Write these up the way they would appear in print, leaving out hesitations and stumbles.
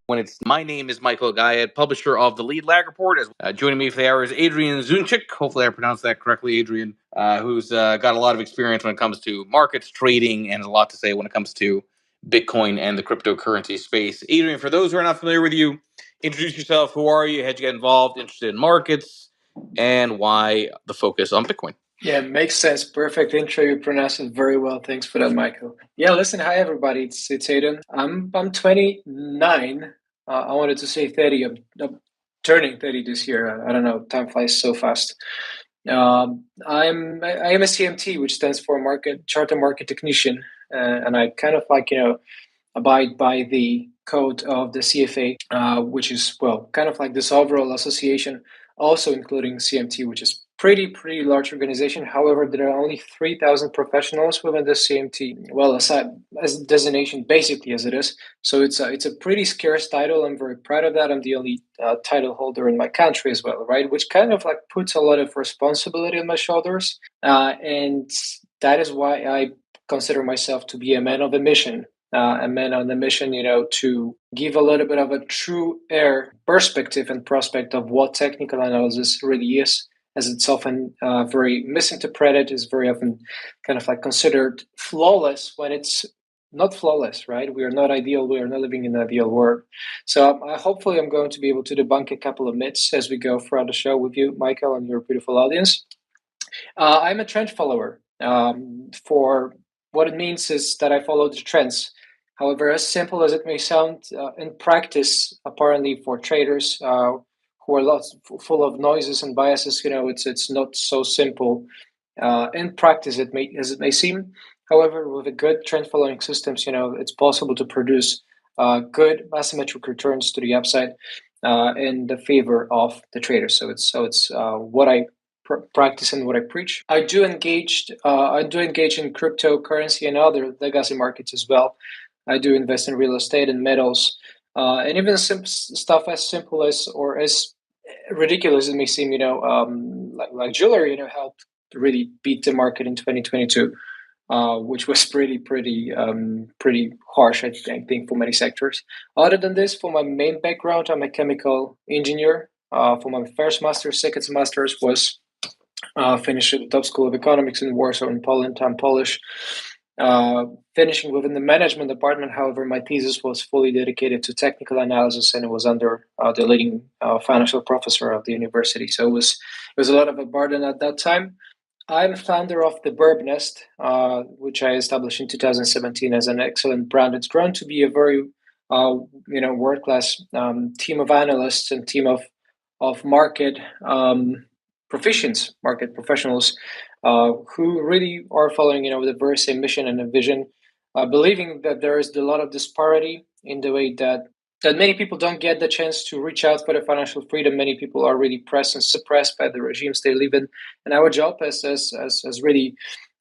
when it's my name is Michael Guyad, publisher of the Lead Lag Report. Joining me for the hour is Adrian Zdunczyk. Hopefully I pronounced that correctly, Adrian, who's got a lot of experience when it comes to markets, trading, and a lot to say when it comes to Bitcoin and the cryptocurrency space. Adrian, for those who are not familiar with you, introduce yourself. Who are you? How'd you get involved? Interested in markets? And why the focus on Bitcoin? Yeah, makes sense. Perfect intro. You pronounced it very well. Thanks for that, Michael. Yeah, listen. Hi, everybody. It's Aiden. I'm 29. I wanted to say 30. I'm turning 30 this year. I don't know. Time flies so fast. I am a CMT, which stands for Charter Market Technician, and I kind of abide by the code of the CFA, which is kind of like this overall association, also including CMT, which is pretty large organization. However, there are only 3,000 professionals within the CMT. Well, aside as a designation, basically as it is. So it's a pretty scarce title. I'm very proud of that. I'm the only title holder in my country as well, right? Which kind of like puts a lot of responsibility on my shoulders, and that is why I consider myself to be a man of a mission. A man on the mission, to give a little bit of a true air perspective and prospect of what technical analysis really is, as it's often very misinterpreted, is very often kind of like considered flawless when it's not flawless, right? We are not ideal. We are not living in an ideal world. So hopefully I'm going to be able to debunk a couple of myths as we go throughout the show with you, Michael, and your beautiful audience. I'm a trend follower. For what it means is that I follow the trends. However, as simple as it may sound, in practice, apparently for traders who are full of noises and biases, it's not so simple. In practice, it may seem. However, with a good trend following systems, it's possible to produce good asymmetric returns to the upside in the favor of the traders. So it's what I practice and what I preach. I do engage in cryptocurrency and other legacy markets as well. I do invest in real estate and metals, and even stuff as simple as or as ridiculous as it may seem. Like jewelry. Helped really beat the market in 2022, which was pretty harsh, I think, for many sectors. Other than this, for my main background, I'm a chemical engineer. For my first master's, second master's was finished at the top school of economics in Warsaw in Poland. I'm Polish. Finishing within the management department, however, my thesis was fully dedicated to technical analysis, and it was under the leading financial professor of the university. So it was a lot of a burden at that time. I'm founder of the Burb Nest, which I established in 2017 as an excellent brand. It's grown to be a very world-class team of analysts and team of market market professionals who really are following, the very same mission and a vision, believing that there is a lot of disparity in the way that many people don't get the chance to reach out for the financial freedom. Many people are really pressed and suppressed by the regimes they live in. And our job as really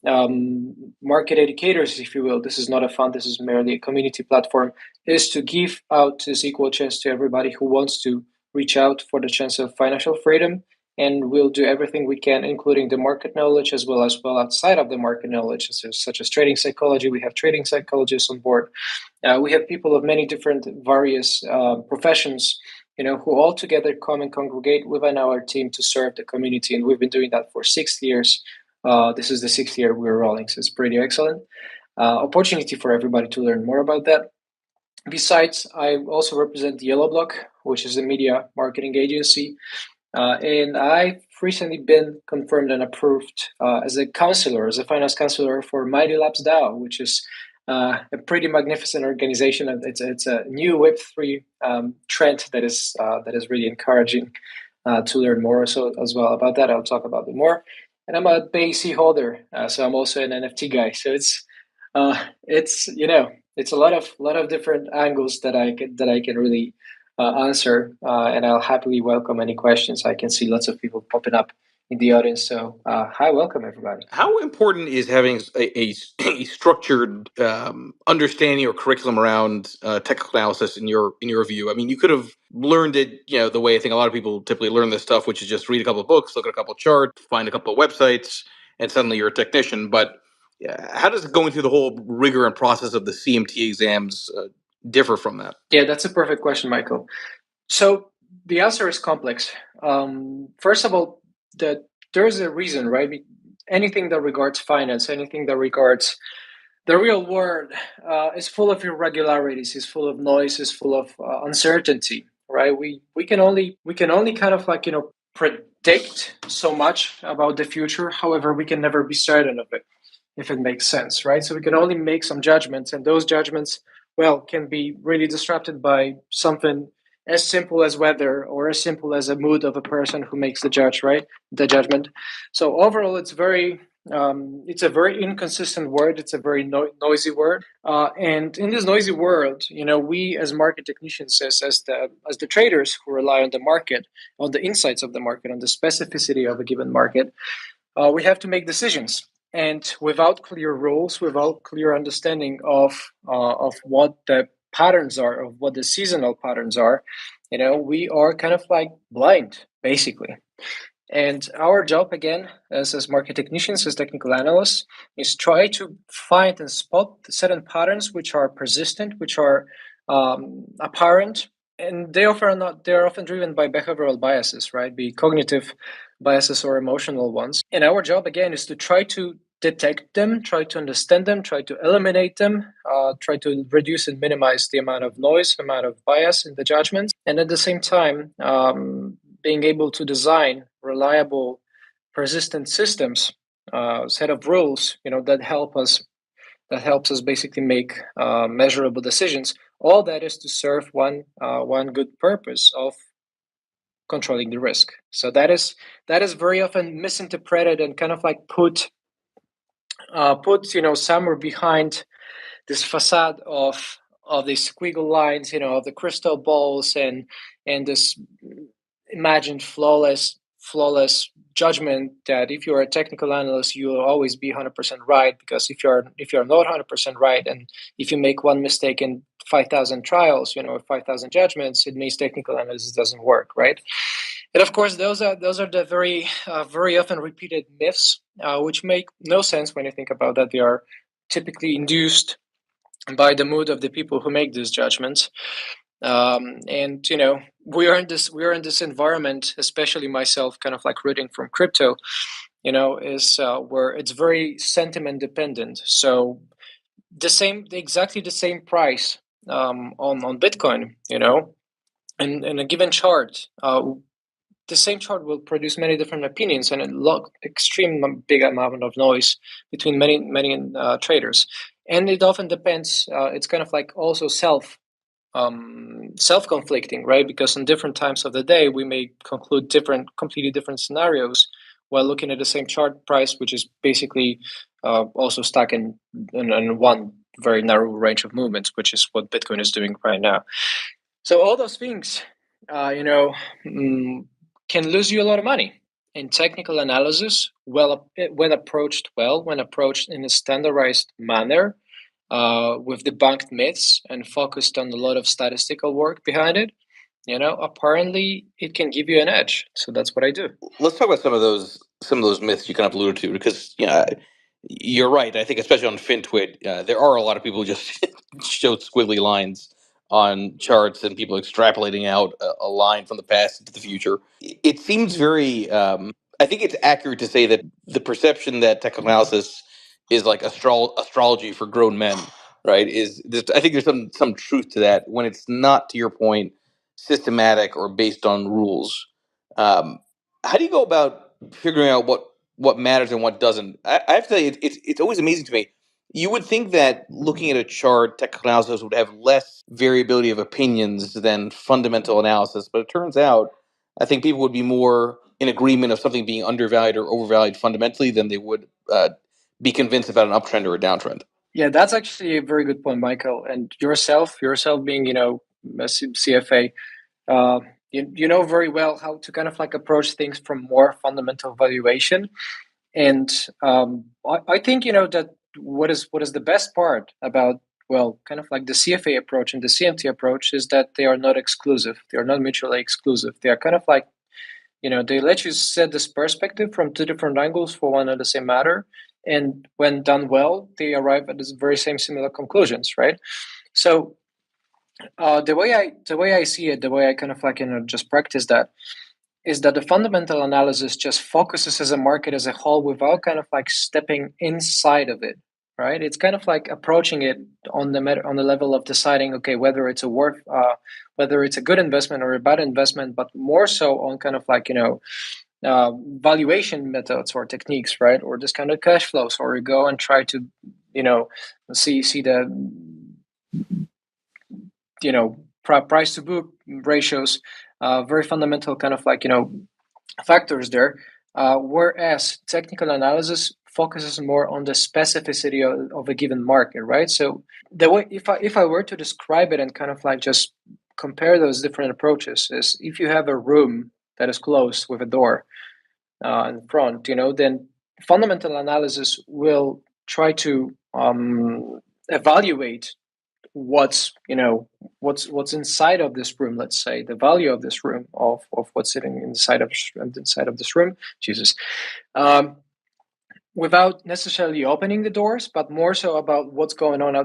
market educators, if you will, this is not a fund, this is merely a community platform, is to give out this equal chance to everybody who wants to reach out for the chance of financial freedom. And we'll do everything we can, including the market knowledge as well outside of the market knowledge, such as trading psychology. We have trading psychologists on board. We have people of many different various professions, who all together come and congregate within our team to serve the community. And we've been doing that for 6 years. This is the 6th year we're rolling, so it's pretty excellent. Opportunity for everybody to learn more about that. Besides, I also represent the Yellow Block, which is a media marketing agency. And I've recently been confirmed and approved as a finance counselor for Mighty Labs DAO, which is a pretty magnificent organization. It's a new Web3 trend that is really encouraging to learn more. So as well about that, I'll talk about it more. And I'm a BAC holder, so I'm also an NFT guy. So it's a lot of different angles that I can really answer, and I'll happily welcome any questions. I can see lots of people popping up in the audience. So, hi, welcome everybody. How important is having a structured understanding or curriculum around technical analysis in your view? I mean, you could have learned it, the way I think a lot of people typically learn this stuff, which is just read a couple of books, look at a couple of charts, find a couple of websites, and suddenly you're a technician. But how does going through the whole rigor and process of the CMT exams differ from that? Yeah, that's a perfect question, Michael. So the answer is complex. First of all, there's a reason, right? Anything that regards finance, anything that regards the real world is full of irregularities, is full of noise, is full of uncertainty, right? We can only kind of like predict so much about the future. However, we can never be certain of it, if it makes sense, right? So we can only make some judgments, and those judgments, well, can be really disrupted by something as simple as weather or as simple as a mood of a person who makes the judgment. So overall, it's a very inconsistent word. It's a very noisy word, and in this noisy world, we as market technicians, as the traders who rely on the market, on the insights of the market, on the specificity of a given market, we have to make decisions. And without clear rules, without clear understanding of what the patterns are, of what the seasonal patterns are, we are kind of like blind, basically. And our job, again, as market technicians, as technical analysts, is try to find and spot certain patterns which are persistent, which are apparent, and they are often driven by behavioral biases, right? Be cognitive biases or emotional ones. And our job, again, is to try to detect them, try to understand them, try to eliminate them, try to reduce and minimize the amount of noise, amount of bias in the judgments, and at the same time, being able to design reliable, persistent systems, set of rules, that helps us basically make measurable decisions. All that is to serve one good purpose of controlling the risk. So that is very often misinterpreted and kind of like put somewhere behind this facade of the squiggle lines, of the crystal balls and this imagined flawless judgment that if you're a technical analyst, you will always be 100% right, because if you're not 100% right, and if you make one mistake in 5,000 trials, 5,000 judgments, it means technical analysis doesn't work, right? And of course, those are the very very often repeated myths, which make no sense when you think about that. They are typically induced by the mood of the people who make these judgments. And we are in this environment, especially myself, kind of like rooting from crypto, is where it's very sentiment dependent. So exactly the same price on Bitcoin, in a given chart, the same chart will produce many different opinions and extreme big amount of noise between many traders. And it often depends. It's kind of like also self-conflicting, right? Because in different times of the day, we may conclude completely different scenarios while looking at the same chart price, which is basically also stuck in one very narrow range of movements, which is what Bitcoin is doing right now. So all those things, can lose you a lot of money. In technical analysis, when approached in a standardized manner, with debunked myths and focused on a lot of statistical work behind it, apparently it can give you an edge. So that's what I do. Let's talk about some of those myths you kind of alluded to, because you're right. I think especially on FinTwit, there are a lot of people who just show squiggly lines on charts and people extrapolating out a line from the past into the future. It seems very. I think it's accurate to say that the perception that technical analysis is like astrology for grown men, right? I think there's some truth to that when it's not, to your point, systematic or based on rules. How do you go about figuring out what matters and what doesn't? I have to tell you, it's always amazing to me. You would think that looking at a chart, technical analysis would have less variability of opinions than fundamental analysis, but it turns out I think people would be more in agreement of something being undervalued or overvalued fundamentally than they would be convinced about an uptrend or a downtrend. Yeah, that's actually a very good point, Michael. And yourself being, a CFA, you know very well how to kind of like approach things from more fundamental valuation. And I think that what is the best part about, well, kind of like the CFA approach and the CMT approach is that they are not exclusive. They are not mutually exclusive. They are kind of like, they let you set this perspective from two different angles for one and the same matter. And when done well, they arrive at this very same similar conclusions, right? So The way I see it, the way I kind of like just practice that is that the fundamental analysis just focuses as a market as a whole without kind of like stepping inside of it, right? It's kind of like approaching it on the level of deciding, okay, whether it's whether it's a good investment or a bad investment, but more so on kind of like valuation methods or techniques, right? Or discounted cash flows, or you go and try to you know see the price to book ratios, very fundamental kind of like factors there. Whereas technical analysis focuses more on the specificity of a given market, right? So the way, if I were to describe it and kind of like just compare those different approaches, is if you have a room that is closed with a door in front, then fundamental analysis will try to evaluate what's inside of this room. Let's say the value of this room, of what's sitting inside of this room, Jesus, um, without necessarily opening the doors, but more so about what's going on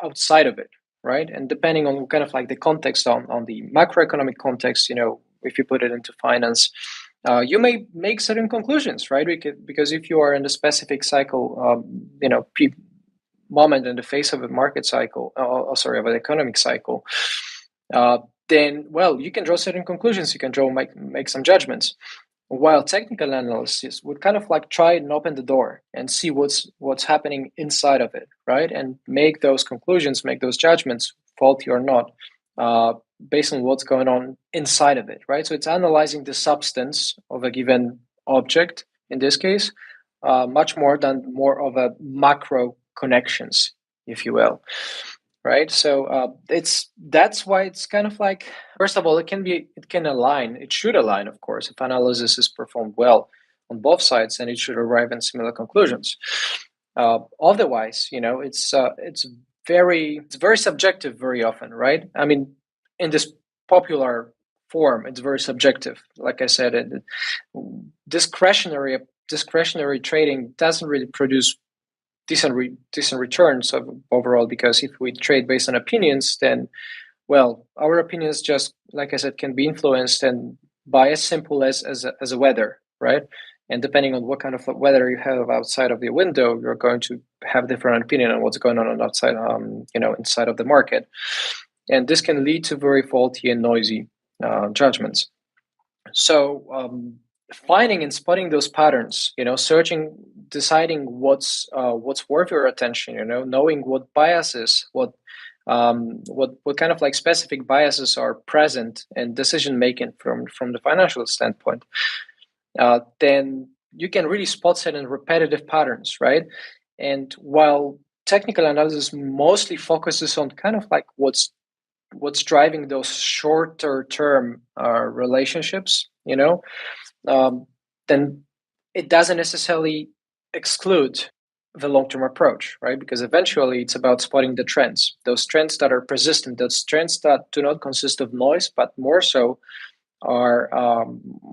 outside of it, right? And depending on kind of like the context, on the macroeconomic context, if you put it into finance, you may make certain conclusions, right? Because if you are in a specific cycle, moment in the face of a market cycle, of an economic cycle, then, well, you can draw certain conclusions. You can make some judgments. While technical analysis would kind of like try and open the door and see what's happening inside of it, right? And make those conclusions, make those judgments, faulty or not, based on what's going on inside of it, right? So it's analyzing the substance of a given object, in this case, much more than more of a macro connections, if you will, right? So that's why it's kind of like, first of all, it can align, it should align, of course. If analysis is performed well on both sides, then it should arrive in similar conclusions. Otherwise, it's very subjective very often, right? I mean, in this popular form, it's very subjective. Like I said, discretionary trading doesn't really produce decent returns overall, because if we trade based on opinions, then, well, our opinions, just like I said, can be influenced and by as simple as a weather, right? And depending on what kind of weather you have outside of the window, you're going to have different opinion on what's going on outside, inside of the market, and this can lead to very faulty and noisy judgments. So finding and spotting those patterns, searching, deciding what's worth your attention, knowing what biases, what kind of like specific biases are present in decision making from the financial standpoint, then you can really spot certain repetitive patterns, right? And while technical analysis mostly focuses on kind of like what's driving those shorter term relationships, then it doesn't necessarily exclude the long-term approach, right? Because eventually it's about spotting the trends, those trends that are persistent, those trends that do not consist of noise, but more so are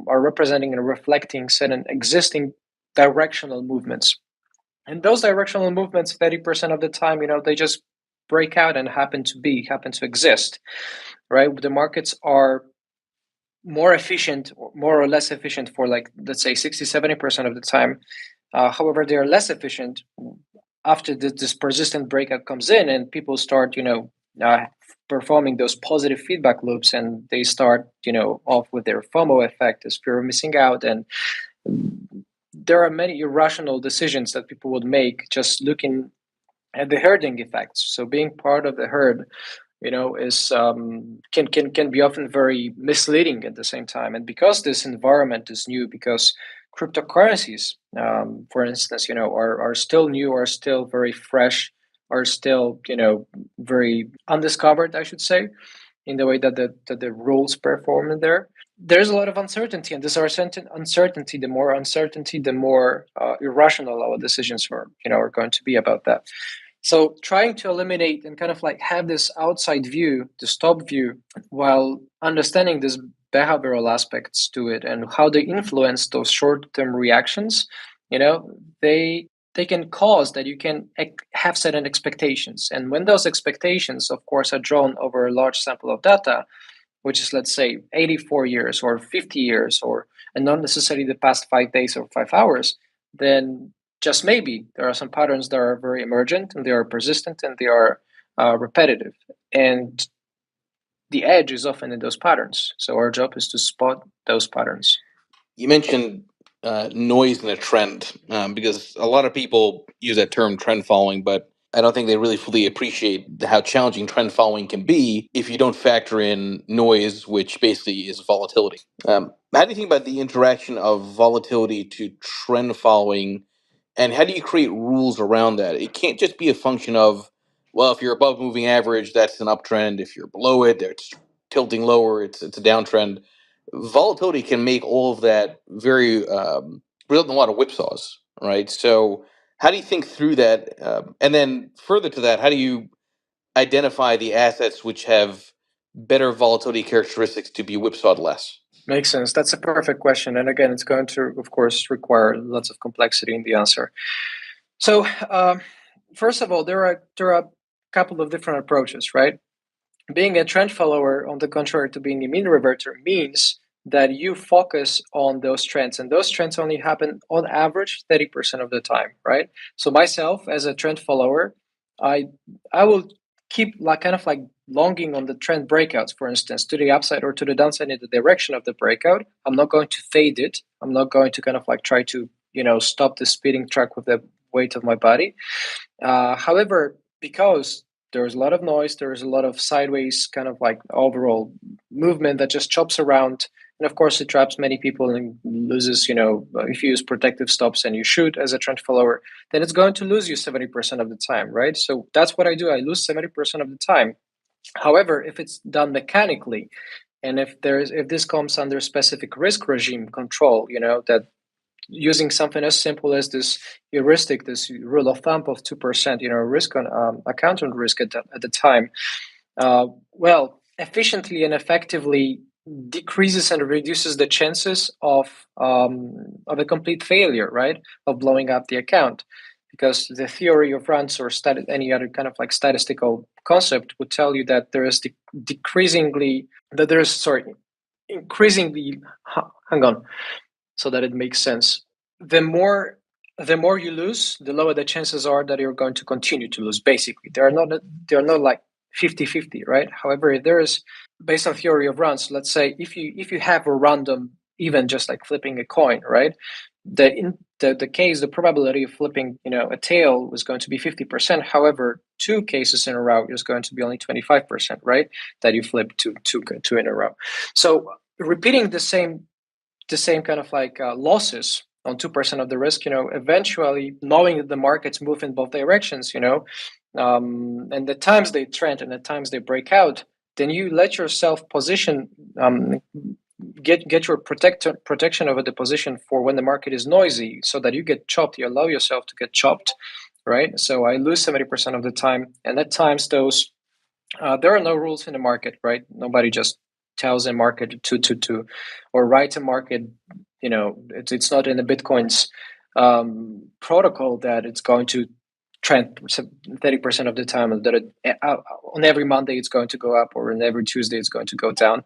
representing and reflecting certain existing directional movements. And those directional movements, 30% of the time, they just break out and happen to exist, right? The markets are more efficient, more or less efficient for, like, let's say 60-70% of the time. However, they are less efficient after this persistent breakout comes in and people start, performing those positive feedback loops, and they start, off with their FOMO effect, as fear of missing out. And there are many irrational decisions that people would make just looking at the herding effects. So being part of the herd, is can be often very misleading at the same time. And because this environment is new, because cryptocurrencies, for instance, are still new, are still very fresh, are still, very undiscovered, I should say, in the way that the rules perform in there. There's a lot of uncertainty, and this uncertainty, the more uncertainty, the more irrational our decisions are going to be about that. So trying to eliminate and kind of like have this outside view, this top view, while understanding these behavioral aspects to it and how they influence those short-term reactions, they they can cause that you can have certain expectations. And when those expectations, of course, are drawn over a large sample of data, which is, let's say, 84 years or 50 years, and not necessarily the past 5 days or 5 hours, then just maybe there are some patterns that are very emergent and they are persistent and they are repetitive. And the edge is often in those patterns. So our job is to spot those patterns. You mentioned noise in a trend because a lot of people use that term trend following, but I don't think they really fully appreciate how challenging trend following can be if you don't factor in noise, which basically is volatility. How do you think about the interaction of volatility to trend following, and how do you create rules around that? It can't just be a function of, well, if you're above moving average, that's an uptrend. If you're below it, it's tilting lower, it's a downtrend. Volatility can make all of that very result in a lot of whipsaws, right? So how do you think through that? And then further to that, how do you identify the assets which have better volatility characteristics to be whipsawed less? Makes sense. That's a perfect question. And again, it's going to, of course, require lots of complexity in the answer. So, first of all, there are a couple of different approaches, right? Being a trend follower, on the contrary to being a mean reverter, means that you focus on those trends, and those trends only happen on average 30% of the time, right? So myself, as a trend follower, I will keep kind of longing on the trend breakouts, for instance, to the upside or to the downside in the direction of the breakout. I'm not going to fade it. I'm not going to kind of try to stop the speeding track with the weight of my body. However, because there's a lot of noise, there's a lot of sideways kind of overall movement that just chops around, and of course it traps many people and loses, if you use protective stops and you shoot as a trend follower, then it's going to lose you 70% of the time, right? So that's what I do. I lose 70% of the time. However, if it's done mechanically, and if this comes under specific risk regime control, that using something as simple as this heuristic, this rule of thumb of 2%, risk on account on risk at the time, efficiently and effectively decreases and reduces the chances of a complete failure, right? Of blowing up the account, because the theory of runs or any other kind of statistical concept would tell you that there is increasingly. Hang on. So that it makes sense. The more you lose, the lower the chances are that you're going to continue to lose. Basically, they're not like 50-50, right? However, if there is, based on theory of runs, let's say if you have a random, even just like flipping a coin, right? The probability of flipping, a tail was going to be 50%. However, 2 cases in a row is going to be only 25%, right? That you flip two in a row. So repeating the same kind of losses on 2% of the risk, eventually knowing that the markets move in both directions, and the times they trend and the times they break out, then you let yourself position, get your protection over the position for when the market is noisy, so that you get chopped, you allow yourself to get chopped, right? So I lose 70% of the time, and at times those, there are no rules in the market, right? Nobody just tells a market to or writes a market, it's not in the Bitcoin's protocol that it's going to trend 30% of the time, and that on every Monday it's going to go up, or on every Tuesday it's going to go down.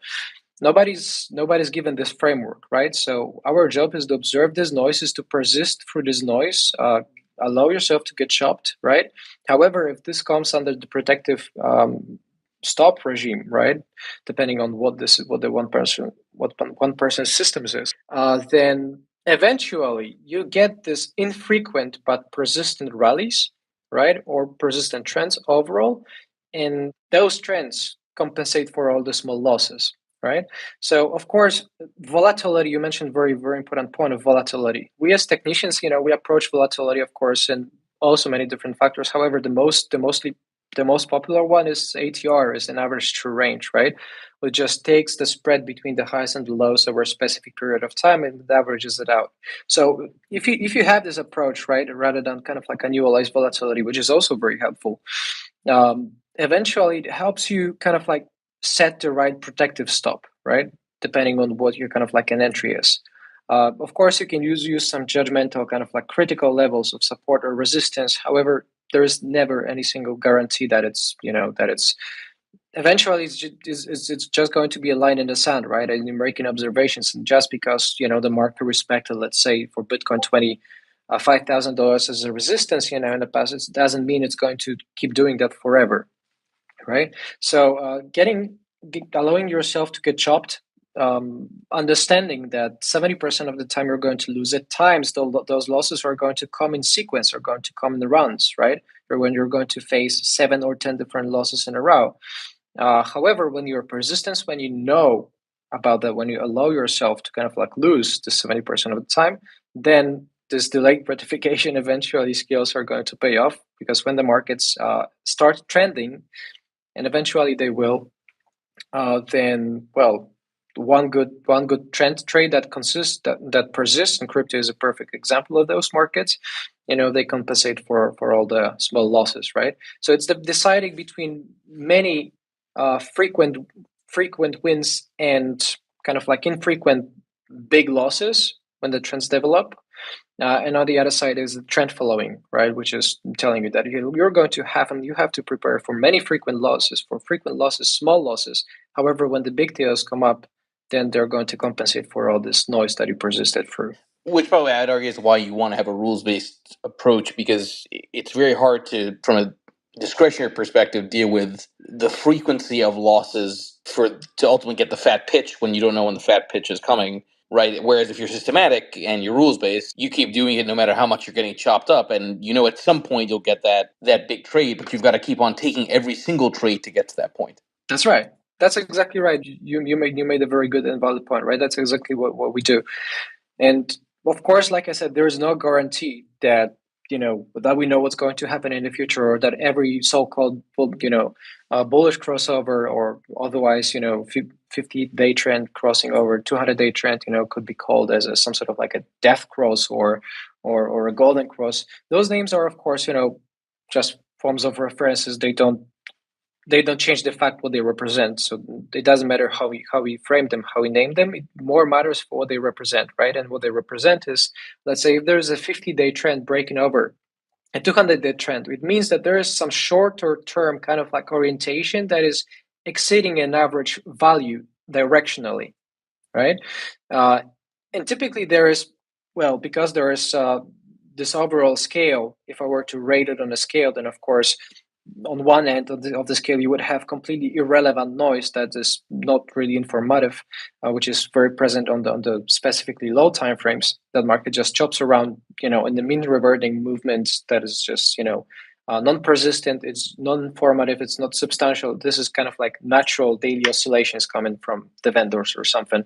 Nobody's given this framework, right? So our job is to observe this noise, is to persist through this noise, allow yourself to get chopped, right? However, if this comes under the protective stop regime, right, depending on what one person's systems is, then eventually you get this infrequent but persistent rallies, right, or persistent trends overall, and those trends compensate for all the small losses, right? So of course, volatility, you mentioned very, very important point of volatility. We as technicians, we approach volatility, of course, and also many different factors. However, the most popular one is ATR, is an average true range, right? Which just takes the spread between the highs and the lows over a specific period of time and averages it out. So if you have this approach, right, rather than kind of annualized volatility, which is also very helpful, eventually it helps you kind of set the right protective stop, right? Depending on what your kind of an entry is. Of course, you can use some judgmental kind of like critical levels of support or resistance. However, there is never any single guarantee that it's eventually it's just going to be a line in the sand, right? And you're making observations, and just because the market respected, let's say for Bitcoin $5,000 as a resistance, in the past, it doesn't mean it's going to keep doing that forever, right? So allowing yourself to get chopped, understanding that 70% of the time you're going to lose. At times, those losses are going to come in sequence, are going to come in the rounds, right? Or when you're going to face 7 or 10 different losses in a row. However, when you're persistent, when you know about that, when you allow yourself to kind of like lose the 70% of the time, then this delayed gratification eventually skills are going to pay off, because when the markets start trending, and eventually they will, then one good trend trade that persists, and crypto is a perfect example of those markets. They compensate for all the small losses, right? So it's deciding between many frequent wins and kind of like infrequent big losses when the trends develop. And on the other side is the trend following, right? Which is telling you that you're going to have, and you have to prepare for many frequent losses, small losses. However, when the big tails come up, then they're going to compensate for all this noise that you persisted through. Which probably I'd argue is why you want to have a rules-based approach, because it's very hard to, from a discretionary perspective, deal with the frequency of losses to ultimately get the fat pitch when you don't know when the fat pitch is coming, right? Whereas if you're systematic and you're rules-based, you keep doing it no matter how much you're getting chopped up, and at some point you'll get that big trade, but you've got to keep on taking every single trade to get to that point. That's right. That's exactly right. You made a very good and valid point, right? That's exactly what we do. And of course, like I said, there is no guarantee that that we know what's going to happen in the future, or that every so-called bullish crossover, or otherwise 50-day trend crossing over 200-day trend could be called as some sort of like a death cross or a golden cross. Those names are, of course, just forms of references. They don't change the fact what they represent. So it doesn't matter how we frame them, how we name them. It more matters for what they represent, right? And what they represent is, let's say, if there's a 50-day trend breaking over a 200-day trend, it means that there is some shorter term kind of like orientation that is exceeding an average value directionally, right? And typically there is, because there is this overall scale. If I were to rate it on a scale, then of course, on one end of the scale, you would have completely irrelevant noise that is not really informative, which is very present on the specifically low time frames. That market just chops around, in the mean reverting movements. That is just, non-persistent. It's non-informative. It's not substantial. This is kind of like natural daily oscillations coming from the vendors or something.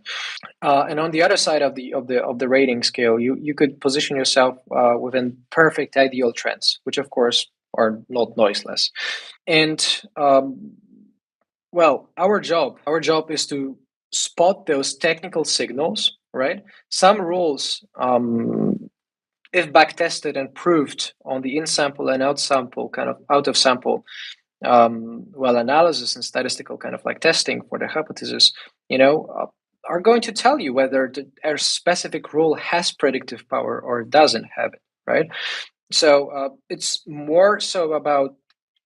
And on the other side of the rating scale, you could position yourself within perfect ideal trends, which of course are not noiseless. And our job is to spot those technical signals, right? Some rules, if back tested and proved on the in sample and out sample, kind of out of sample analysis and statistical kind of like testing for the hypothesis, are going to tell you whether a specific rule has predictive power or doesn't have it, right? So it's more so about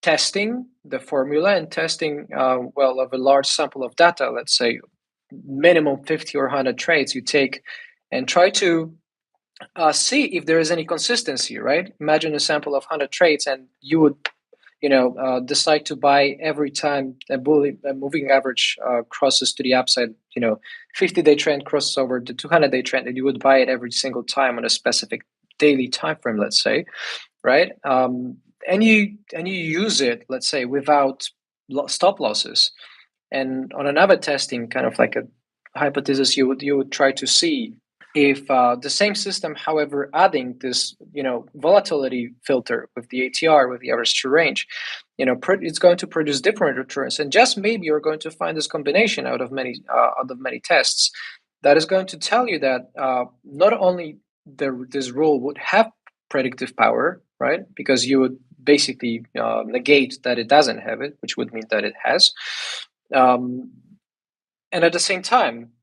testing the formula and testing, of a large sample of data, let's say minimum 50 or 100 trades you take, and try to see if there is any consistency, right? Imagine a sample of 100 trades, and you would decide to buy every time a moving average crosses to the upside. 50-day trend crosses over the 200-day trend, and you would buy it every single time on a specific daily time frame, let's say, right? And you use it, let's say, without stop losses. And on another testing, kind of like a hypothesis, you would try to see if the same system, however, adding this volatility filter with the ATR, with the average true range, it's going to produce different returns. And just maybe you're going to find this combination out of many tests that is going to tell you that not only this rule would have predictive power, right? Because you would basically negate that it doesn't have it, which would mean that it has. And at the same time,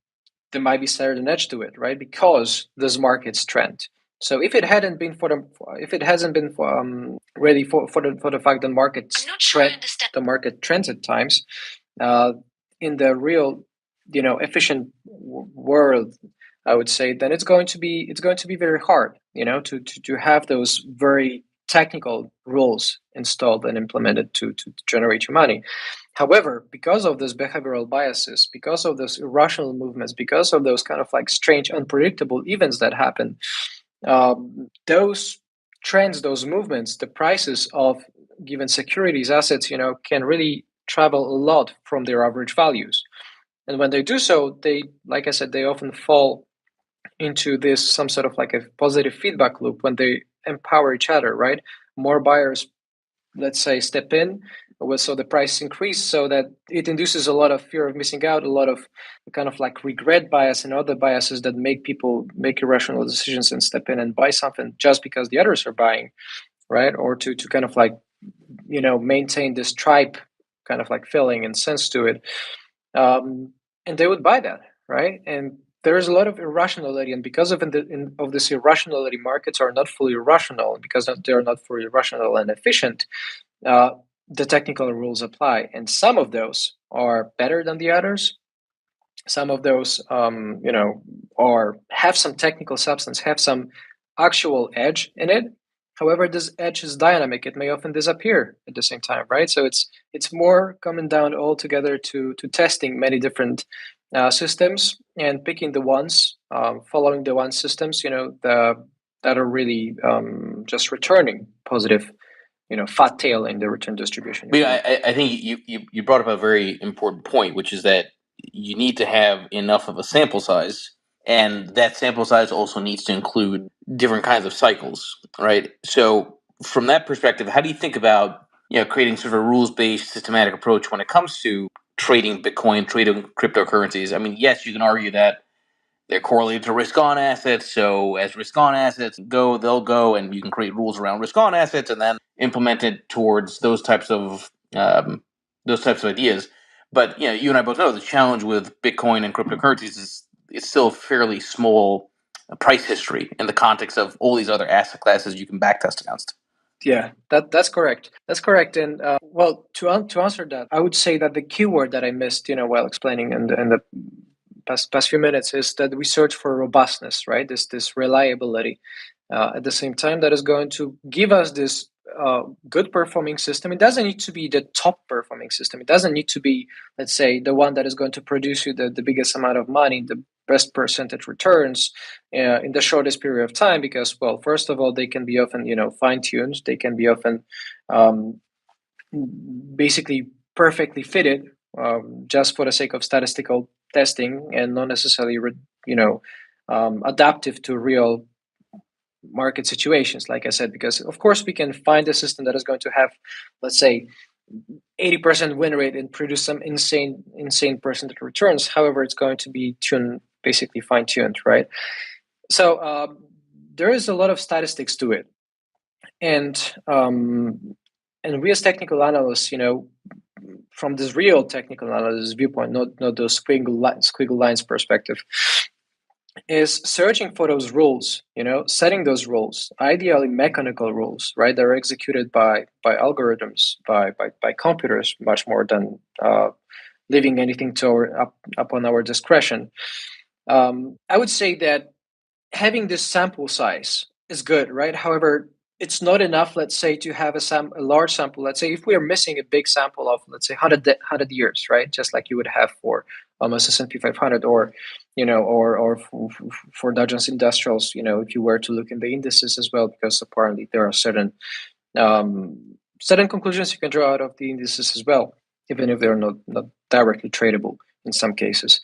there might be certain edge to it, right? Because those markets trend. So if it hadn't been if it hasn't been really for the fact that the market trends at times, in the real, efficient world, I would say, then it's going to be very hard, to have those very technical rules installed and implemented to generate your money. However, because of those behavioral biases, because of those irrational movements, because of those kind of like strange, unpredictable events that happen, those trends, those movements, the prices of given securities assets, can really travel a lot from their average values. And when they do so, they, like I said, they often fall into this some sort of like a positive feedback loop when they empower each other, right? More buyers, let's say, step in, so the price increase, so that it induces a lot of fear of missing out, a lot of kind of like regret bias and other biases that make people make irrational decisions and step in and buy something just because the others are buying, right? Or to kind of like, maintain this tribe kind of like feeling and sense to it. And they would buy that, right? And there is a lot of irrationality, and because of this irrationality, markets are not fully rational, and because they are not fully rational and efficient, uh, the technical rules apply, and some of those are better than the others. Some of those, are have some technical substance, have some actual edge in it. However, this edge is dynamic; it may often disappear at the same time, right? So it's more coming down altogether to testing many different systems and picking the ones, following the one systems, that are really just returning positive, fat tail in the return distribution. I think you brought up a very important point, which is that you need to have enough of a sample size, and that sample size also needs to include different kinds of cycles, right? So from that perspective, how do you think about creating sort of a rules-based systematic approach when it comes to trading Bitcoin, trading cryptocurrencies? I mean, yes, you can argue that they're correlated to risk-on assets. So as risk-on assets go, they'll go, and you can create rules around risk-on assets and then implement it towards those types of ideas. But you and I both know the challenge with Bitcoin and cryptocurrencies is it's still a fairly small price history in the context of all these other asset classes you can backtest against. Yeah, that's correct. That's correct. And well, to answer that, I would say that the keyword that I missed, while explaining in the past few minutes, is that we search for robustness, right? This reliability. At the same time, that is going to give us this good performing system. It doesn't need to be the top performing system. It doesn't need to be, let's say, the one that is going to produce you the biggest amount of money, the best percentage returns in the shortest period of time. Because, well, first of all, they can be often, fine tuned. They can be often basically perfectly fitted, just for the sake of statistical testing, and not necessarily, adaptive to real market situations, like I said. Because of course we can find a system that is going to have, let's say, 80% win rate and produce some insane percentage returns. However, it's going to be basically fine tuned, right? So there is a lot of statistics to it, and we as technical analysts, from this real technical analysis viewpoint, not those squiggle lines perspective, is searching for those rules, setting those rules, ideally mechanical rules, right? They're executed by algorithms, by computers, much more than leaving anything upon our discretion. I would say that having this sample size is good, right? However, it's not enough, let's say, to have a large sample. Let's say if we are missing a big sample of, let's say, 100 years, right? Just like you would have for almost S&P 500, or for Dow Jones Industrials, if you were to look in the indices as well, because apparently there are certain conclusions you can draw out of the indices as well, even if they're not directly tradable in some cases.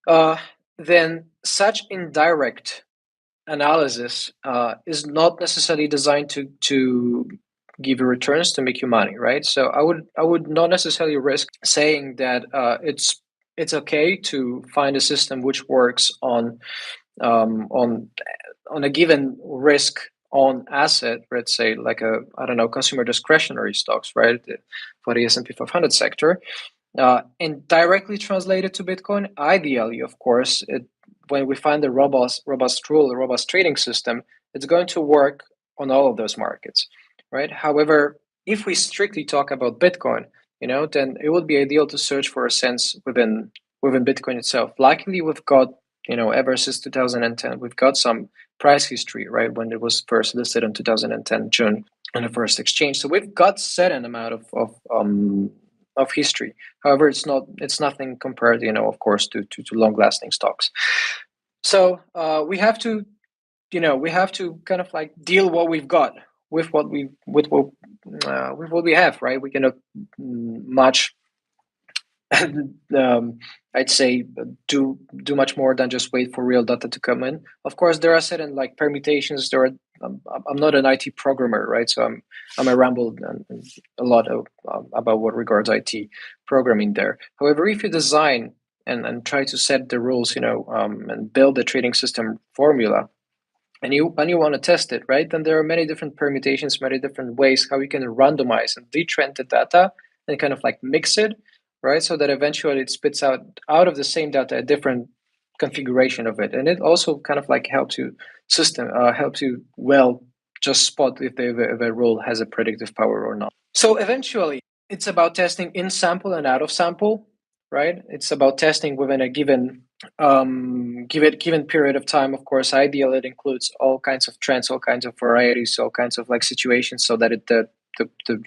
Then such indirect analysis is not necessarily designed to give you returns, to make you money, right? So I would not necessarily risk saying that it's okay to find a system which works on a given risk on asset, let's say like consumer discretionary stocks, right, for the S&P 500 sector. And directly translated to Bitcoin, ideally, of course, when we find a robust rule, a robust trading system, it's going to work on all of those markets, right? However, if we strictly talk about Bitcoin, then it would be ideal to search for a sense within Bitcoin itself. Luckily, we've got, ever since 2010, we've got some price history, right? When it was first listed in 2010 June on the first exchange, so we've got certain amount of history. However, it's nothing compared, of course, to long lasting stocks. So we have to kind of like deal what we've got with what we have, right? We cannot much I'd say do much more than just wait for real data to come in. Of course, there are certain like permutations. I'm not an IT programmer, right? So I'm a ramble a lot about what regards IT programming there. However, if you design and try to set the rules, and build a trading system formula, and you want to test it, right? Then there are many different permutations, many different ways how you can randomize and detrend the data and kind of like mix it, right? So that eventually it spits out of the same data a different configuration of it, and it also kind of like helps you just spot if the rule has a predictive power or not. So eventually, it's about testing in sample and out of sample, right? It's about testing within a given period of time. Of course, ideal it includes all kinds of trends, all kinds of varieties, all kinds of like situations, so that the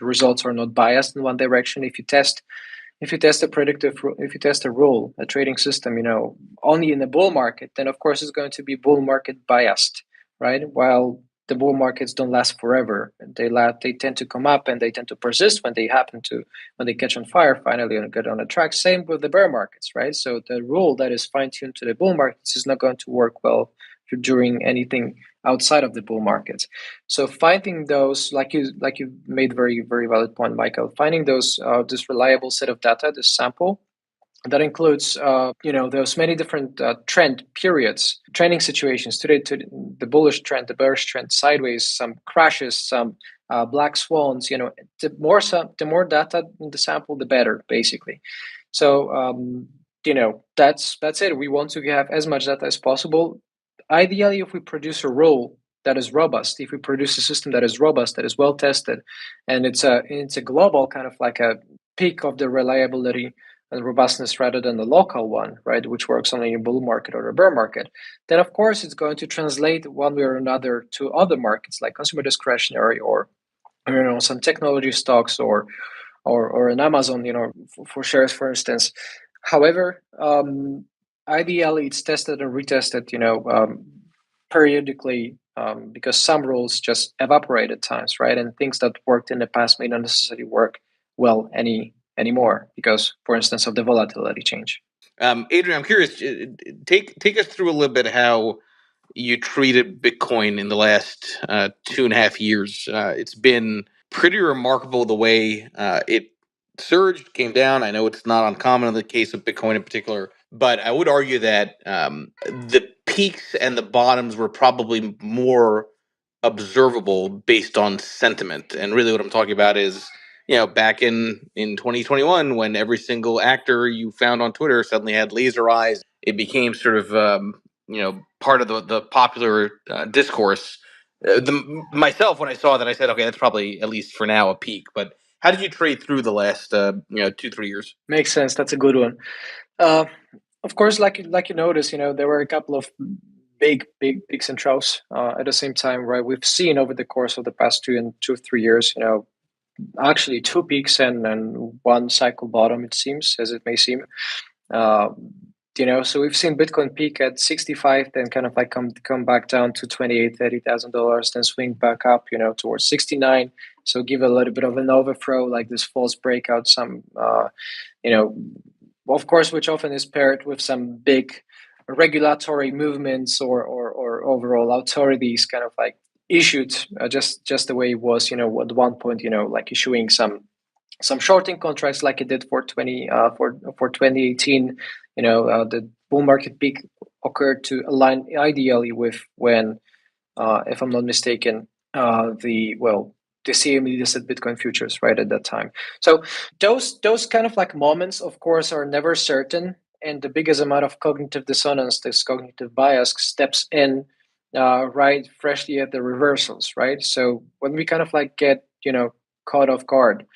results are not biased in one direction. If you test a rule, a trading system, only in the bull market, then of course it's going to be bull market biased, right? While the bull markets don't last forever. They tend to come up and they tend to persist when they catch on fire finally and get on a track. Same with the bear markets, right? So the rule that is fine-tuned to the bull markets is not going to work well during anything outside of the bull markets. So finding those, like you made very, very valid point, Michael, finding those this reliable set of data, this sample, that includes those many different trend periods, trending situations, to the bullish trend, the bearish trend, sideways, some crashes, some black swans. The more data in the sample, the better, basically. So that's it. We want to have as much data as possible. Ideally, if we produce a rule that is robust, if we produce a system that is robust, that is well tested, and it's a global kind of like a peak of the reliability and robustness rather than the local one, right, which works only in a bull market or a bear market, then of course it's going to translate one way or another to other markets like consumer discretionary or some technology stocks or an Amazon, for shares, for instance. However, ideally it's tested and retested, periodically, because some rules just evaporate at times, right? And things that worked in the past may not necessarily work well anymore because, for instance, of the volatility change. Adrian, I'm curious. Take us through a little bit how you treated Bitcoin in the last 2.5 years. It's been pretty remarkable the way it surged, came down. I know it's not uncommon in the case of Bitcoin in particular, but I would argue that the peaks and the bottoms were probably more observable based on sentiment. And really what I'm talking about is, back in 2021, when every single actor you found on Twitter suddenly had laser eyes, it became sort of, part of the popular discourse. Myself, when I saw that, I said, okay, that's probably, at least for now, a peak. But how did you trade through the last 2-3 years? Makes sense. That's a good one. Of course, like you notice, there were a couple of big peaks and troughs at the same time, right? We've seen over the course of the past 3 years, actually two peaks and one cycle bottom, it seems, as it may seem. So we've seen Bitcoin peak at 65, then kind of like come back down to $28,000-$30,000, then swing back up, towards 69. So give a little bit of an overthrow, like this false breakout, some, of course, which often is paired with some big regulatory movements or overall authorities kind of like issued just the way it was, at one point, like issuing some shorting contracts like it did for 2018. The bull market peak occurred to align ideally with when, if I'm not mistaken, the CME listed Bitcoin futures right at that time. So those kind of like moments, of course, are never certain, and the biggest amount of cognitive dissonance, this cognitive bias, steps in right freshly at the reversals, right? So when we kind of like get caught off guard,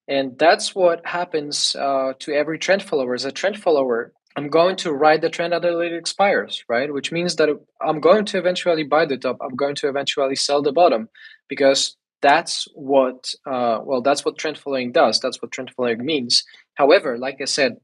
and that's what happens to every trend follower. As a trend follower, I'm going to ride the trend until it expires, right? Which means that I'm going to eventually buy the top. I'm going to eventually sell the bottom, because that's what that's what trend following does. That's what trend following means. However, like I said,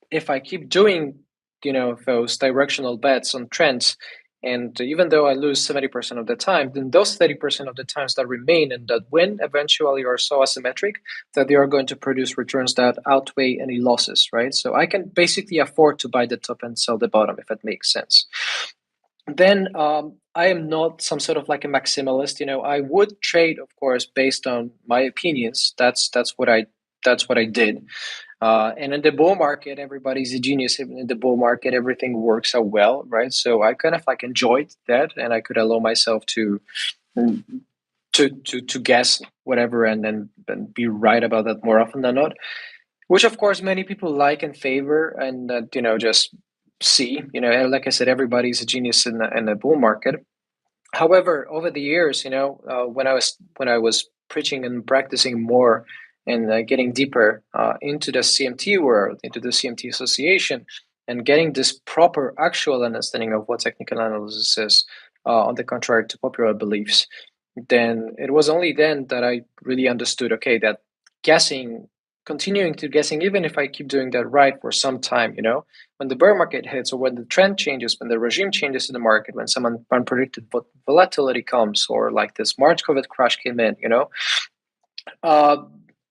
if I keep doing those directional bets on trends, and even though I lose 70% of the time, then those 30% of the times that remain and that win eventually are so asymmetric that they are going to produce returns that outweigh any losses, right? So I can basically afford to buy the top and sell the bottom, if it makes sense. Then I am not some sort of like a maximalist. I would trade, of course, based on my opinions. That's what I did. And in the bull market, everybody's a genius. In the bull market, everything works out well, right? So I kind of like enjoyed that, and I could allow myself to guess whatever, and then be right about that more often than not. Which, of course, many people like and favor, and just see. Like I said, everybody's a genius in the bull market. However, over the years, when I was preaching and practicing more and getting deeper into the CMT world, into the CMT association, and getting this proper actual understanding of what technical analysis is, on the contrary to popular beliefs, then it was only then that I really understood, okay, that continuing to guessing, even if I keep doing that right for some time, when the bear market hits, or when the trend changes, when the regime changes in the market, when some unpredicted volatility comes, or like this March COVID crash came in,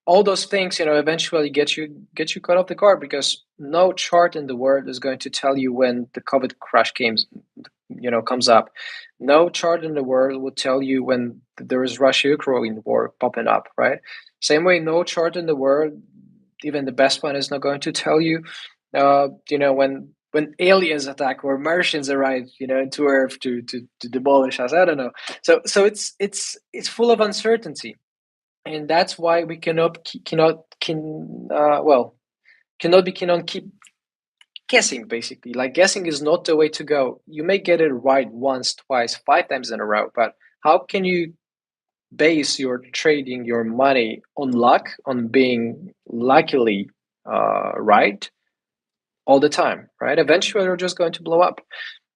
all those things, eventually get you caught off the guard, because no chart in the world is going to tell you when the COVID crash comes up. No chart in the world will tell you when there is Russia-Ukraine war popping up, right? Same way, no chart in the world, even the best one, is not going to tell you, when aliens attack or Martians arrive, to Earth to demolish us. I don't know. So it's full of uncertainty, and that's why we cannot be keen on keep guessing. Basically, like, guessing is not the way to go. You may get it right once, twice, 5 times in a row, but how can you base your trading, your money, on luck, on being luckily right all the time, right? Eventually, you're just going to blow up.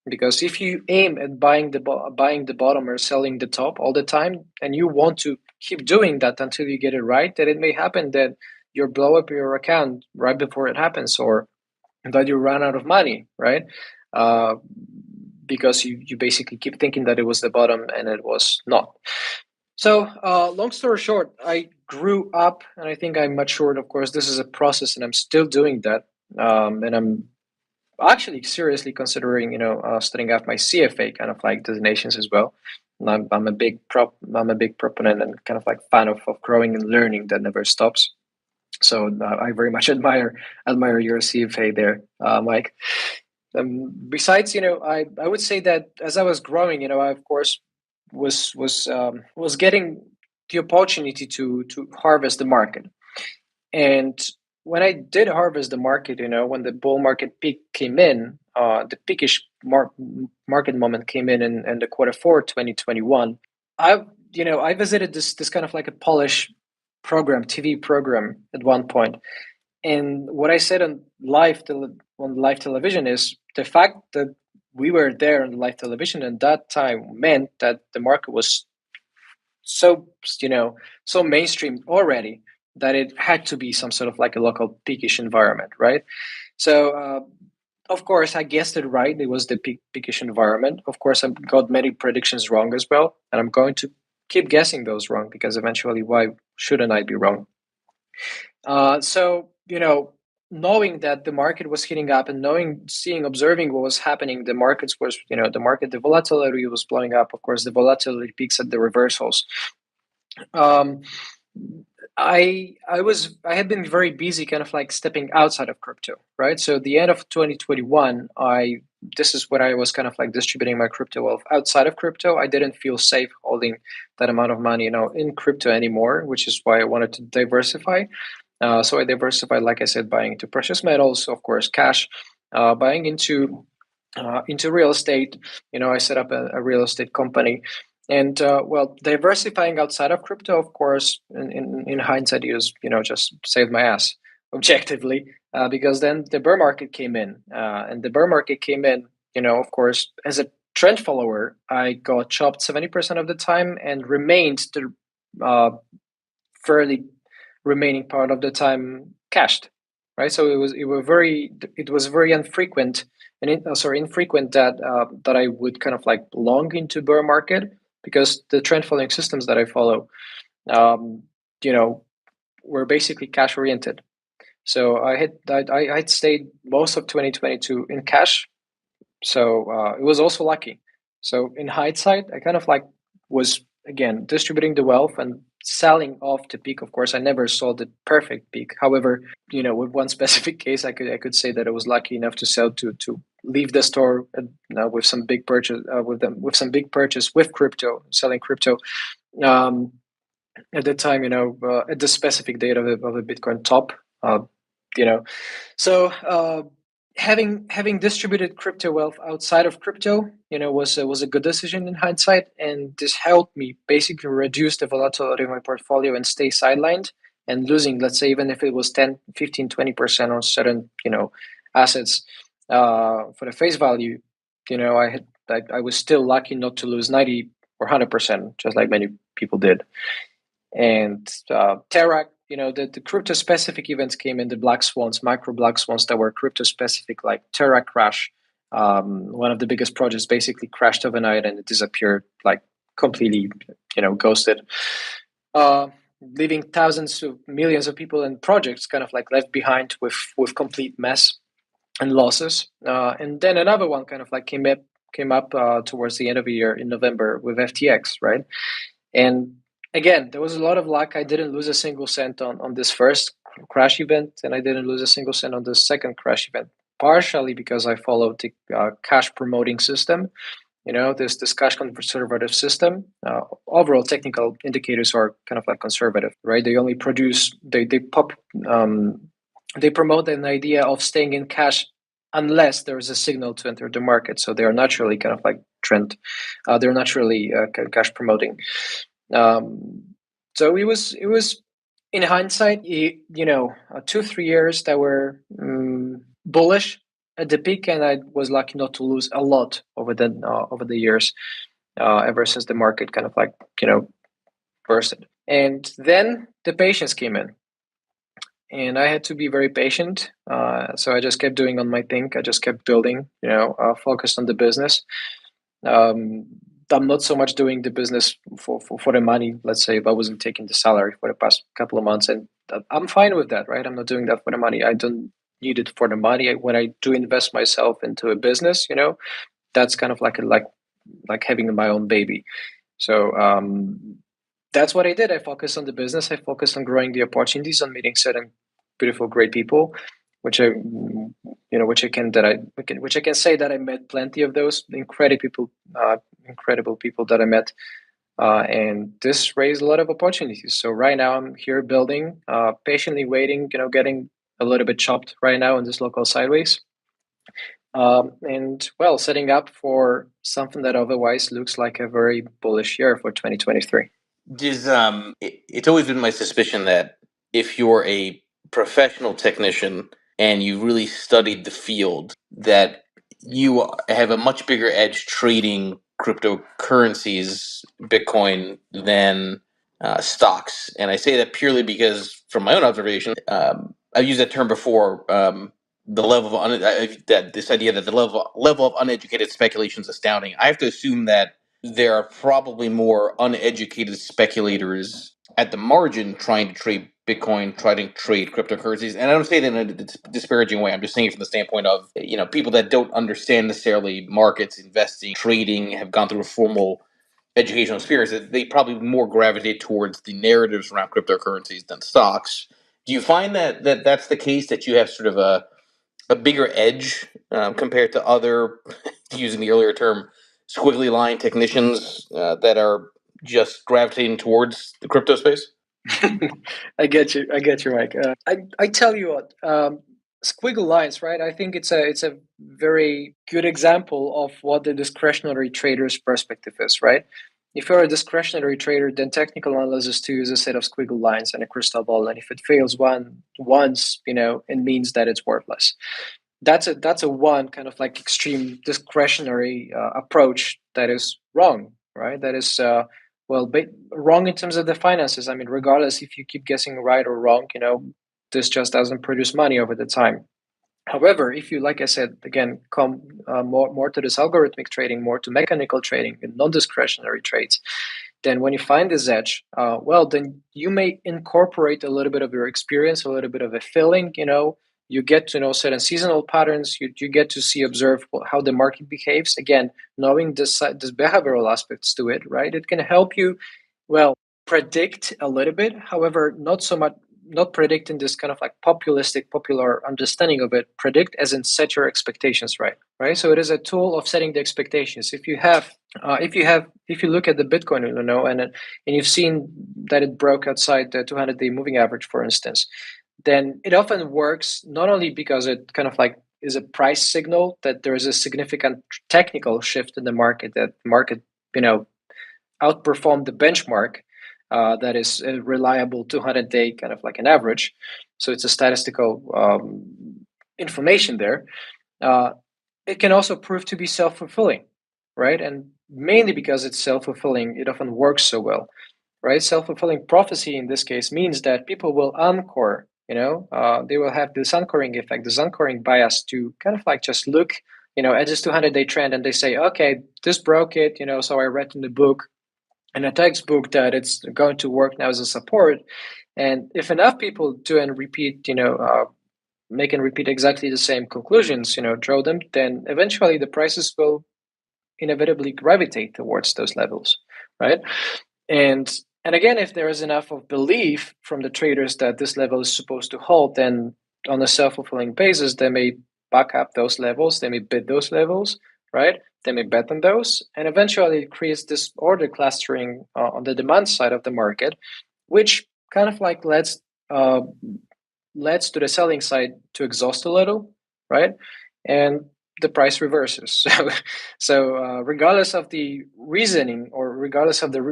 Because if you aim at buying the bottom or selling the top all the time, and you want to keep doing that until you get it right, then it may happen that you blow up your account right before it happens, or that you run out of money, right? Because you basically keep thinking that it was the bottom and it was not. So, long story short, I grew up, and I think I matured. Of course, this is a process, and I'm still doing that. And I'm actually seriously considering, studying out my CFA kind of like designations as well. And I'm a big proponent and kind of like fan of growing and learning that never stops. So I very much admire your CFA there, Mike. Besides, I would say that as I was growing, I of course was getting the opportunity to harvest the market. And when I did harvest the market, when the bull market peak came in, the peakish market moment came in the Q4 2021. I visited this kind of like a Polish TV program at one point, and what I said on live television is the fact that we were there on live television at that time meant that the market was so so mainstream already, that it had to be some sort of like a local peakish environment, right? So of course I guessed it right. It was the peakish environment. Of course, I got many predictions wrong as well, and I'm going to keep guessing those wrong, because eventually, why shouldn't I be wrong? So knowing that the market was heating up, and observing what was happening, the volatility was blowing up. Of course, the volatility peaks at the reversals. I had been very busy kind of like stepping outside of crypto, right? So the end of 2021, this is when I was kind of like distributing my crypto wealth outside of crypto. I didn't feel safe holding that amount of money, in crypto anymore, which is why I wanted to diversify. So I diversified, like I said, buying into precious metals, of course, cash, buying into real estate. I set up a real estate company, and diversifying outside of crypto, of course, in hindsight, is just saved my ass objectively, because then the bear market came in, and the bear market came in. Of course, as a trend follower, I got chopped 70% of the time and remained the fairly remaining part of the time cashed, right? So it was very infrequent infrequent that I would kind of like long into bear market, because the trend following systems that I follow, um, you know, were basically cash oriented. So I had stayed most of 2022 in cash. So it was also lucky. So in hindsight, I kind of like was again distributing the wealth and selling off the peak. Of course, I never saw the perfect peak. However, with one specific case, I could say that I was lucky enough to sell to leave the store with some big purchase with some big purchase with crypto, selling crypto. Um, at the time, at the specific date of a Bitcoin top, you know, so having distributed crypto wealth outside of crypto, was a good decision in hindsight, and this helped me basically reduce the volatility of my portfolio and stay sidelined and losing, let's say, even if it was 10, 15, 20% on certain, assets, for the face value. I was still lucky not to lose 90 or 100%, just like many people did. And Terra, the crypto specific events came in, the black swans, micro black swans that were crypto specific, like Terra crash. One of the biggest projects basically crashed overnight and it disappeared, like completely, ghosted, uh, leaving thousands of millions of people and projects kind of like left behind with complete mess and losses. And then another one kind of like came up towards the end of the year in November with FTX, right? And again, there was a lot of luck. I didn't lose a single cent on this first crash event, and I didn't lose a single cent on the second crash event, partially because I followed the cash promoting system. This cash conservative system. Overall, technical indicators are kind of like conservative, right? They only produce, they promote an idea of staying in cash unless there is a signal to enter the market. So they are naturally kind of like trend. They're naturally cash promoting. So it was in hindsight, 2-3 years that were bullish at the peak, and I was lucky not to lose a lot over the years, ever since the market kind of like bursted. And then the patience came in, and I had to be very patient. So I just kept doing on my thing. I just kept building, focused on the business. I'm not so much doing the business for the money. Let's say if I wasn't taking the salary for the past couple of months, and I'm fine with that, right? I'm not doing that for the money. I don't need it for the money. When I do invest myself into a business, that's kind of like having my own baby. So that's what I did. I focused on the business. I focused on growing the opportunities, on meeting certain beautiful, great people, which which I can say that I met plenty of those incredible people that I met, and this raised a lot of opportunities. So right now I'm here building, patiently waiting, getting a little bit chopped right now in this local sideways, and well, setting up for something that otherwise looks like a very bullish year for 2023. It's always been my suspicion that if you're a professional technician and you really studied the field, that you have a much bigger edge trading cryptocurrencies, Bitcoin, than stocks. And I say that purely because, from my own observation, I've used that term before. The level of this idea that the level of uneducated speculation is astounding. I have to assume that there are probably more uneducated speculators at the margin trying to trade Bitcoin, trying to trade cryptocurrencies. And I don't say that in a disparaging way. I'm just saying it from the standpoint of, people that don't understand necessarily markets, investing, trading, have gone through a formal educational experience, that they probably more gravitate towards the narratives around cryptocurrencies than stocks. Do you find that that's the case, that you have sort of a bigger edge compared to other, using the earlier term, squiggly line technicians that are just gravitating towards the crypto space? I get you. I get you, Mike. I tell you what, squiggle lines, right? I think it's a very good example of what the discretionary trader's perspective is, right? If you're a discretionary trader, then technical analysis to use a set of squiggle lines and a crystal ball, and if it fails once, it means that it's worthless. That's a one kind of like extreme discretionary approach that is wrong, right? That is wrong in terms of the finances. I mean, regardless if you keep guessing right or wrong, this just doesn't produce money over the time. However, if you, like I said, again, come more to this algorithmic trading, more to mechanical trading and non-discretionary trades, then when you find this edge, then you may incorporate a little bit of your experience, a little bit of a feeling. You get to know certain seasonal patterns. You get to see, observe how the market behaves. Again, knowing this behavioral aspects to it, right? It can help you, predict a little bit. However, not so much, not predict in this kind of like popular understanding of it. Predict as in set your expectations right. So it is a tool of setting the expectations. If you look at the Bitcoin, and you've seen that it broke outside the 200-day moving average, for instance, then it often works not only because it kind of like is a price signal that there is a significant technical shift in the market, that the market, outperformed the benchmark, that is a reliable 200-day kind of like an average. So it's a statistical information there. It can also prove to be self-fulfilling, right? And mainly because it's self-fulfilling, it often works so well, right? Self-fulfilling prophecy in this case means that people will anchor, they will have this anchoring effect, this anchoring bias to kind of like just look, at this 200-day trend, and they say, okay, this broke it, so I read in the book, in a textbook, that it's going to work now as a support. And if enough people do and repeat, make and repeat exactly the same conclusions, draw them, then eventually the prices will inevitably gravitate towards those levels, right? And again, if there is enough of belief from the traders that this level is supposed to hold, then on a self-fulfilling basis, they may back up those levels, they may bid those levels, right? They may bet on those, and eventually it creates this order clustering on the demand side of the market, which kind of like lets to the selling side to exhaust a little, right? And the price reverses. So regardless of the reasoning, or regardless of the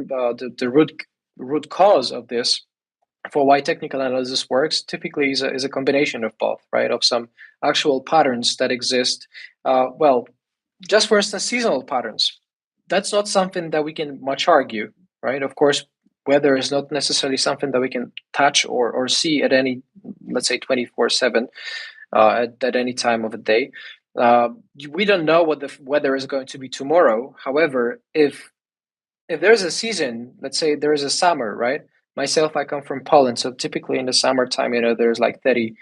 root cause of this, for why technical analysis works, typically is a combination of both, right? Of some actual patterns that exist. Just for instance, seasonal patterns. That's not something that we can much argue, right? Of course, weather is not necessarily something that we can touch or see at any, let's say, 24/7, at any time of the day. We don't know what the weather is going to be tomorrow. However, if there's a season, let's say there is a summer, right? Myself, I come from Poland, so typically in the summertime, there's like 30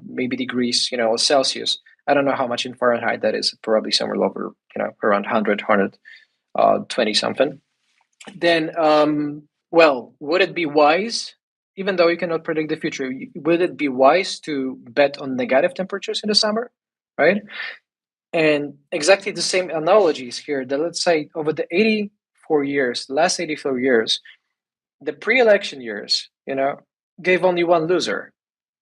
maybe degrees, Celsius. I don't know how much in Fahrenheit that is, probably somewhere lower, around 100, 120 something. Then, would it be wise, even though you cannot predict the future, would it be wise to bet on negative temperatures in the summer, right? And exactly the same analogies here, that let's say over the last 84 years, the pre-election years, gave only one loser.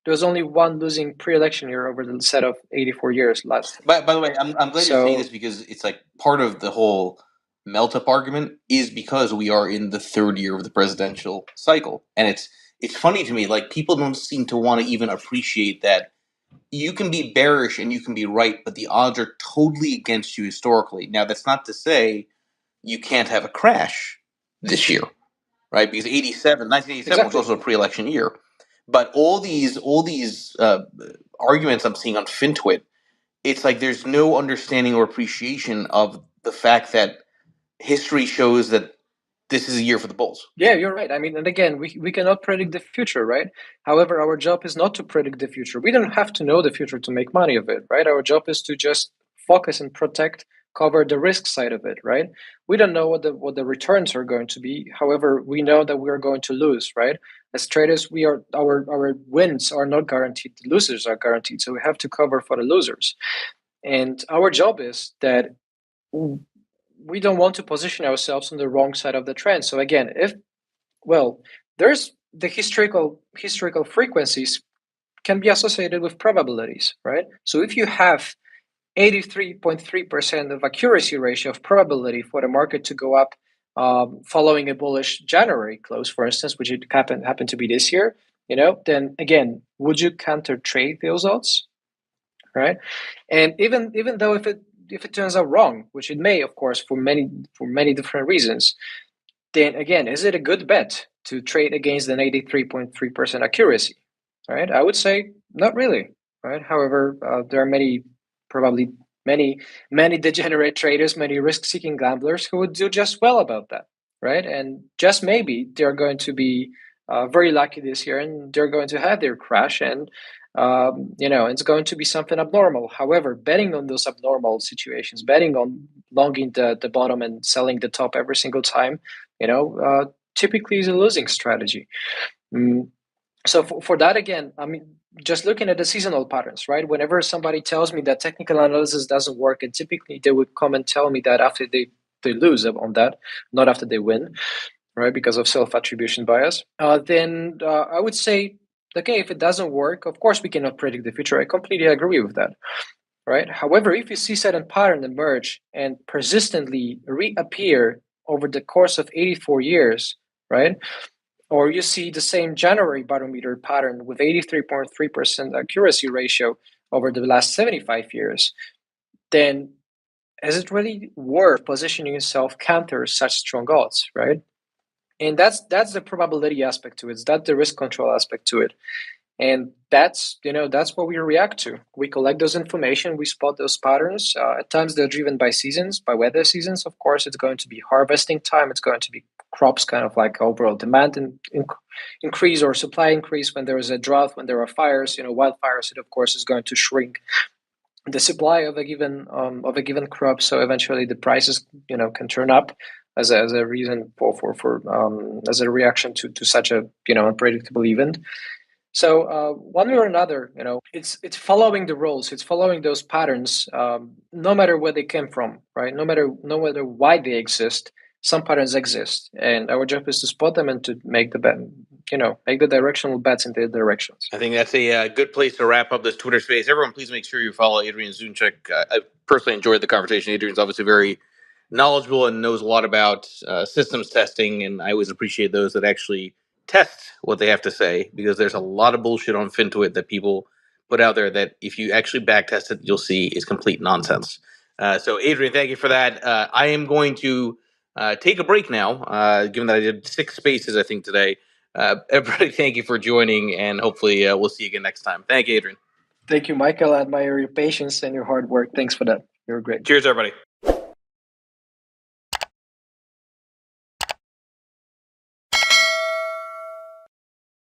There was only one losing pre-election year over the set of 84 years last. By the way, I'm glad you're saying this, because it's like part of the whole melt-up argument is because we are in the third year of the presidential cycle. And it's funny to me, like, people don't seem to want to even appreciate that you can be bearish and you can be right, but the odds are totally against you historically. Now, that's not to say you can't have a crash this year, right? Because 1987 was also a pre-election year. But all these arguments I'm seeing on FinTwit, it's like there's no understanding or appreciation of the fact that history shows that this is a year for the bulls. Yeah, you're right. I mean, and again, we cannot predict the future, right? However, our job is not to predict the future. We don't have to know the future to make money of it, right? Our job is to just focus and protect cover the risk side of it, right? We don't know what the returns are going to be. However, we know that we are going to lose, right? As traders, we are our wins are not guaranteed. The losers are guaranteed. So we have to cover for the losers. And our job is that we don't want to position ourselves on the wrong side of the trend. So again, there's the historical frequencies can be associated with probabilities, right? So if you have 83.3% of accuracy ratio of probability for the market to go up following a bullish January close, for instance, which it happened to be this year, then again, would you counter trade those odds, right? And even though if it turns out wrong, which it may, of course, for many different reasons, then again, is it a good bet to trade against an 83.3% accuracy? Right? I would say not really. Right? However, there are probably many degenerate traders, many risk-seeking gamblers who would do just well about that. Right? And just maybe they're going to be very lucky this year, and they're going to have their crash, and it's going to be something abnormal. However, betting on those abnormal situations, betting on longing the bottom and selling the top every single time, typically is a losing strategy. So for that, again, I mean, just looking at the seasonal patterns, right? Whenever somebody tells me that technical analysis doesn't work, and typically they would come and tell me that after they lose on that, not after they win, right? Because of self-attribution bias. Then I would say, okay, if it doesn't work, of course we cannot predict the future. I completely agree with that. Right. However, if you see certain pattern emerge and persistently reappear over the course of 84 years, right? Or you see the same January barometer pattern with 83.3% accuracy ratio over the last 75 years, then is it really worth positioning yourself counter such strong odds, right? And that's the probability aspect to it. That's the risk control aspect to it. And that's what we react to. We collect those information, we spot those patterns. At times they're driven by seasons, by weather seasons. Of course, it's going to be harvesting time. It's going to be crops, kind of like overall demand increase or supply increase when there is a drought, when there are fires. Wildfires, it of course is going to shrink the supply of a given crop. So eventually the prices can turn up as a reason for as a reaction to such a unpredictable event. So one way or another, it's following the rules. It's following those patterns, no matter where they came from, right? No matter why they exist. Some patterns exist, and our job is to spot them and to make the bet, make the directional bets in their directions. I think that's a good place to wrap up this Twitter space. Everyone, please make sure you follow Adrian Zdunczyk. I personally enjoyed the conversation. Adrian's obviously very knowledgeable and knows a lot about systems testing, and I always appreciate those that actually test what they have to say, because there's a lot of bullshit on FinTwit that people put out there that if you actually backtest it, you'll see is complete nonsense. So, Adrian, thank you for that. I am going to take a break now, given that I did 6 spaces, I think, today. Everybody, thank you for joining, and hopefully we'll see you again next time. Thank you, Adrian. Thank you, Michael. I admire your patience and your hard work. Thanks for that. You're great. Cheers, everybody.